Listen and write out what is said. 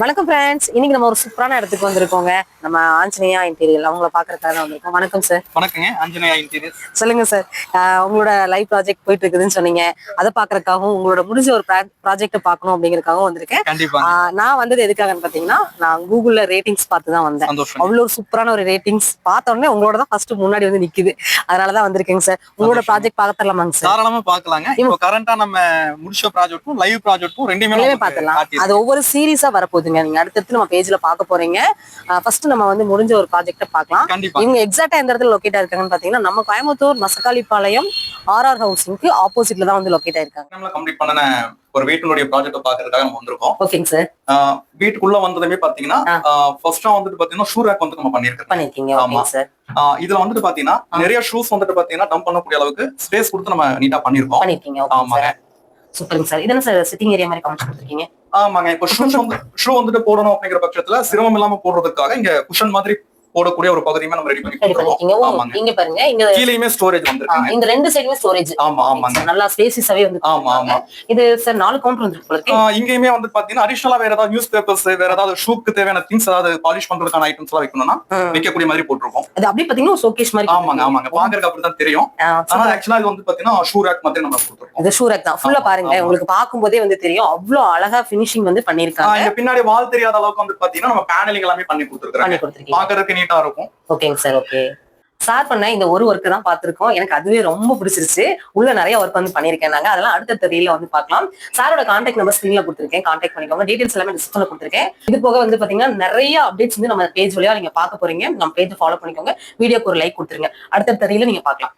வணக்கம் ஃப்ரெண்ட்ஸ், இன்னைக்கு நம்ம ஒரு சூப்பரான இடத்துக்கு வந்திருக்கோங்க. நம்ம ஆஞ்சநேயா இன்டீரியர் அவங்கள பாக்குறதுக்காக தான் வந்திருக்கோம். வணக்கம் சார். வணக்கங்க, ஆஞ்சநேயா இன்டீரியர். சொல்லுங்க சார். உங்களோட லைவ் ப்ராஜெக்ட் போயிட்டு இருக்குதுன்னு சொன்னீங்க. அதை பாக்குறதுக்காகவும் உங்களோட முடிஞ்ச ஒரு ப்ராஜெக்ட் பார்க்கணும் அப்படிங்கறதுக்காகவும் வந்திருக்கேன். கண்டிப்பா. நான் வந்தது எதுக்காகன்னு பாத்தீங்கன்னா, நான் கூகுள்ல ரேட்டிங்ஸ் பார்த்து தான் வந்தேன். அவ்வளவு ஒரு சூப்பரான ஒரு ரேட்டிங்ஸ் பார்த்த உடனே உங்களோட தான் ஃபர்ஸ்ட் முன்னாடி வந்து நிக்குது. அதனாலதான் வந்திருக்கேங்க சார். உங்களோட ப்ராஜெக்ட் பார்த்துடலாமாங்க சார்? தாராளமா பார்க்கலாங்க. இப்போ கரண்டா நம்ம முடிச்ச ப்ராஜெக்ட்டும் லைவ் ப்ராஜெக்ட்டும் ரெண்டுமே பார்க்கலாம். அது ஒவ்வொரு சீரீஸா வரப்போகுதுங்க. நீங்க அடுத்தடுத்து நம்ம பேஜ்ல பார்க்க போறீங்க. ஃபர்ஸ்ட் நம்ம வந்து முடிஞ்ச ஒரு ப்ராஜெக்ட பார்க்கலாம். இவங்க எக்ஸாக்ட்டா எந்த இடத்துல லொகேட் ஆயிருக்காங்கன்னு பாத்தீங்கன்னா, நம்ம கோயம்புத்தூர் மசக்காளிப்பாளையம் ஆர்ஆர் ஹவுசிங்க்கு ஆப்போசிட்ல தான் வந்து லொகேட் ஆயிருக்காங்க. நம்ம கம்ப்ளீட் பண்ணன ஒரு வீட்டுடைய ப்ராஜெக்ட் பாக்குறதுக்காக நம்ம வந்திருக்கோம். ஓகேங்க சார். வீட்டுக்குள்ள வந்ததுமே பாத்தீங்கன்னா ஃபர்ஸ்டா வந்துட்டு பாத்தீங்கன்னா ஷூ ரேக் வந்து நம்ம பண்ணிருக்கீங்க. ஆமா சார். இதுல வந்துட்டு பாத்தீங்கன்னா நிறைய ஷூஸ் வந்துட்டு பாத்தீங்கன்னா டம்ப் பண்ணக்கூடிய அளவுக்கு ஸ்பேஸ் கொடுத்து நம்ம நீட்டா பண்ணிருக்கீங்க. ஆமாங்க, சூப்பருங்க சார். இதென்ன சார் சிட்டிங் ஏரியா மாதிரி காமிச்சு கொடுத்துருக்கீங்க? ஆமாங்க. இப்போ ஷூ வந்துட்டு போடணும் அப்படிங்கிற பட்சத்துல சிரமம் இல்லாம போடுறதுக்காக இங்க குஷன் மாதிரி போடக்கூடிய ஒரு பகுதியுமே நம்ம ரெடி பண்ணிருக்கோம். இங்க பாருங்க, இங்க கீழேயுமே ஸ்டோரேஜ் வந்திருக்கு. இந்த ரெண்டு சைடுமே ஸ்டோரேஜ். ஆமாங்க, நல்லா ஸ்பேசிஸாவே வந்து. ஆமா. இது சார் 4 கவுண்டர் வந்துருக்கு. இங்கேயுமே வந்து பாத்தீங்கன்னா அடிஷனலா வேற ஏதாவது நியூஸ் பேப்பர்ஸ், வேற ஏதாவது ஷூக்கு தேவையான திங்ஸ், ஏதாவது பாலிஷ் பண்றதுக்கான ஐட்டம்ஸ் எல்லாம் வைக்கணும்னா வைக்கக்கூடிய மாதிரி போட்டுருக்கோம். அது அப்படியே பாத்தீங்கன்னா ஷோகேஸ் மாதிரி. ஆமாங்க. பாக்குறதுக்கு அப்படிதான் தெரியும். ஆனா ஆக்சுவலா இது வந்து பாத்தீங்கன்னா ஷூ ரேக் மாதிரி நம்ம கொடுத்துருக்கோம். இது ஷூ ரேக் தான். ஃபுல்லா பாருங்க, உங்களுக்கு பாக்கும்போதே வந்து தெரியும். அவ்வளவு அழகா ஃபினிஷிங் வந்து பண்ணிருக்காங்க. இங்க பின்னாடி வால் தெரியாத அளவுக்கு வந்து பாத்தீங்கன்னா நம்ம பேனலிங் எல்லாமே பண்ணி கொடுத்துருக்கோம். பாக்குறதுக்கு நீட்டா இருக்கும். ஓகேங்க சார். ஓகே சார், பண்ண இந்த ஒரு ஒர்க் தான் பார்த்திருக்கோம். எனக்கு அதுவே ரொம்ப பிடிச்சிருச்சு. உள்ள நிறைய ஒர்க் வந்து பண்ணிருக்கேன். நாங்க அதெல்லாம் அடுத்த ரீல்ல வந்து பார்க்கலாம். சாரோட கான்டாக்ட் நம்பர் ஸ்கிரீன்ல கொடுத்துருக்கேன். கான்டாக்ட் பண்ணிக்கோங்க. டீடைல்ஸ் எல்லாமே டிஸ்கிரிப்ஷன்ல கொடுத்துருக்கேன். இது போக வந்து பாத்தீங்கன்னா நிறைய அப்டேட்ஸ் வந்து நம்ம பேஜ் வழியா நீங்க பார்க்க போறீங்க. நம்ம பேஜ் ஃபாலோ பண்ணிக்கோங்க. வீடியோக்கு ஒரு லைக் கொடுத்துருங்க. அடுத்த ரீல்ல நீங்க பார்க்கலாம்.